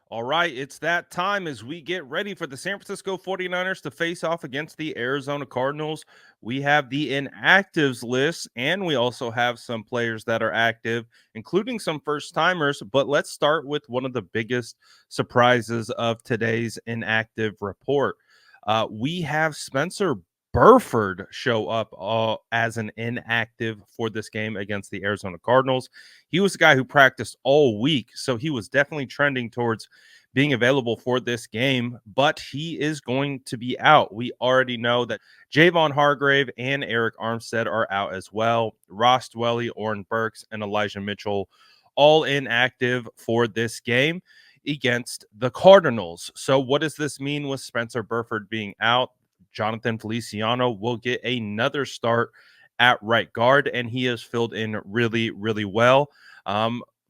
All right, it's that time as we get ready for the San Francisco 49ers to face off against the Arizona Cardinals. We have the inactives list, and we also have some players that are active, including some first timers. But let's start with one of the biggest surprises of today's inactive report. We have Spencer Burford show up as an inactive for this game against the Arizona Cardinals. He was the guy who practiced all week, so he was definitely trending towards being available for this game, but he is going to be out. We already know that Javon Hargrave and Eric Armstead are out as well. Ross Dwelly, Oren Burks, and Elijah Mitchell all inactive for this game against the Cardinals. So what does this mean with Spencer Burford being out? Jonathan Feliciano will get another start at right guard, and he has filled in really, really well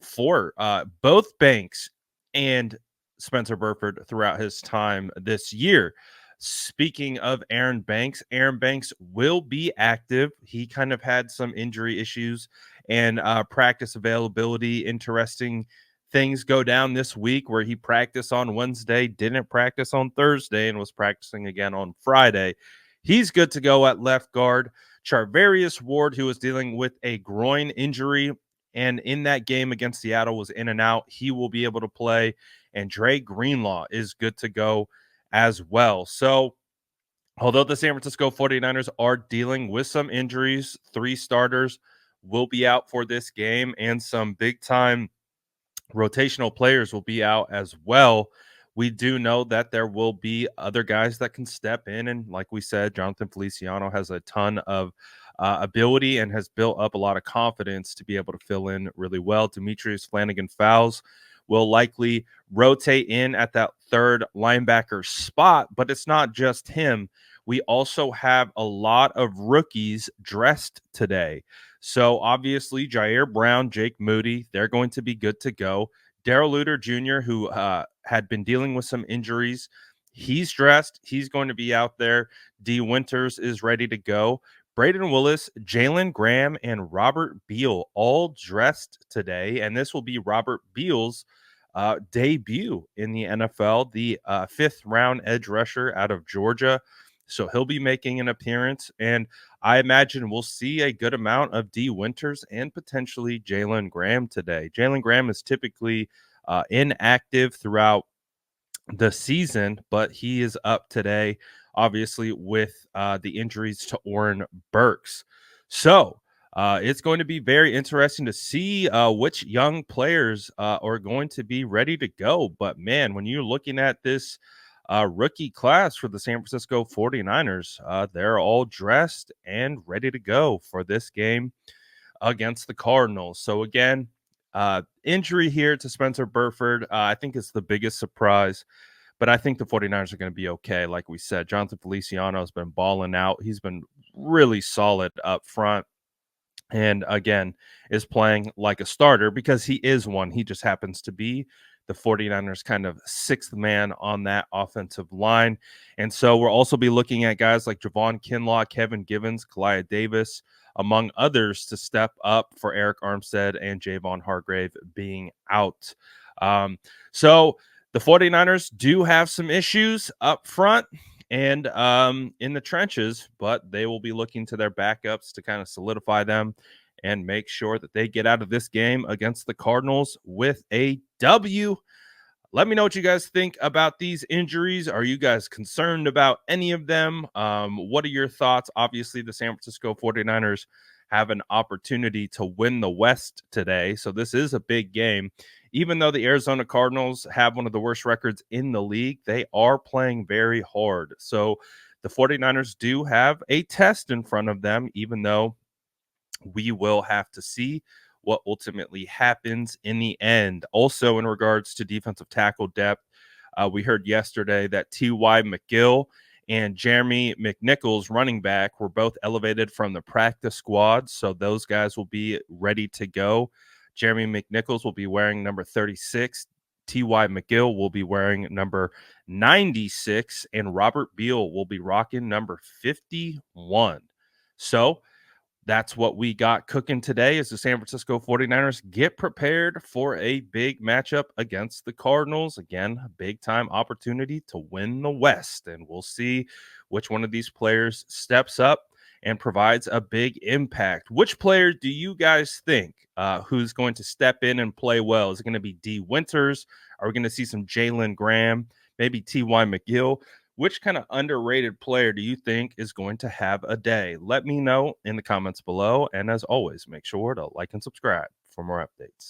for both Banks and Spencer Burford throughout his time this year. Speaking of Aaron Banks will be active. He kind of had some injury issues and practice availability. Interesting things go down this week where he practiced on Wednesday, didn't practice on Thursday, and was practicing again on Friday. He's good to go at left guard. Charvarius Ward, who was dealing with a groin injury, and in that game against Seattle was in and out. He will be able to play. And Dre Greenlaw is good to go as well. So, although the San Francisco 49ers are dealing with some injuries, three starters will be out for this game, and some big time rotational players will be out as well. We do know that there will be other guys that can step in. And like we said, Jonathan Feliciano has a ton of ability and has built up a lot of confidence to be able to fill in really well. Demetrius Flanagan Fowles will likely rotate in at that third linebacker spot, but it's not just him. We also have a lot of rookies dressed today. So obviously, Jair Brown, Jake Moody, they're going to be good to go. Darrell Luter Jr., who had been dealing with some injuries, he's dressed. He's going to be out there. D. Winters is ready to go. Braden Willis, Jalen Graham, and Robert Beal all dressed today. And this will be Robert Beal's debut in the NFL, the fifth round edge rusher out of Georgia. So he'll be making an appearance. And I imagine we'll see a good amount of D. Winters and potentially Jalen Graham today. Jalen Graham is typically inactive throughout the season, but he is up today, obviously, with the injuries to Oren Burks. So it's going to be very interesting to see which young players are going to be ready to go. But man, when you're looking at this rookie class for the San Francisco 49ers, they're all dressed and ready to go for this game against the Cardinals. So again, injury here to Spencer Burford, I think is the biggest surprise. But I think the 49ers are going to be okay. Like we said, Jonathan Feliciano has been balling out. He's been really solid up front. And again, is playing like a starter because he is one. He just happens to be the 49ers kind of sixth man on that offensive line. And so we'll also be looking at guys like Javon Kinlaw, Kevin Givens, Kalia Davis, among others, to step up for Eric Armstead and Javon Hargrave being out. So the 49ers do have some issues up front and in the trenches, but they will be looking to their backups to kind of solidify them and make sure that they get out of this game against the Cardinals with a W. Let me know what you guys think about these injuries. Are you guys concerned about any of them? What are your thoughts? Obviously, the San Francisco 49ers have an opportunity to win the West today. So this is a big game. Even though the Arizona Cardinals have one of the worst records in the league, they are playing very hard. So the 49ers do have a test in front of them, even though we will have to see what ultimately happens in the end. Also, in regards to defensive tackle depth, we heard yesterday that T.Y. McGill and Jeremy McNichols, running back, were both elevated from the practice squad. So those guys will be ready to go. Jeremy McNichols will be wearing number 36. T.Y. McGill will be wearing number 96. And Robert Beal will be rocking number 51. So That's what we got cooking today as the San Francisco 49ers get prepared for a big matchup against the Cardinals. Again, a big time opportunity to win the West. And we'll see which one of these players steps up and provides a big impact. Which player do you guys think who's going to step in and play well? Is it going to be D. Winters? Are we going to see some Jalen Graham? Maybe T.Y. McGill? Which kind of underrated player do you think is going to have a day? Let me know in the comments below. And as always, make sure to like and subscribe for more updates.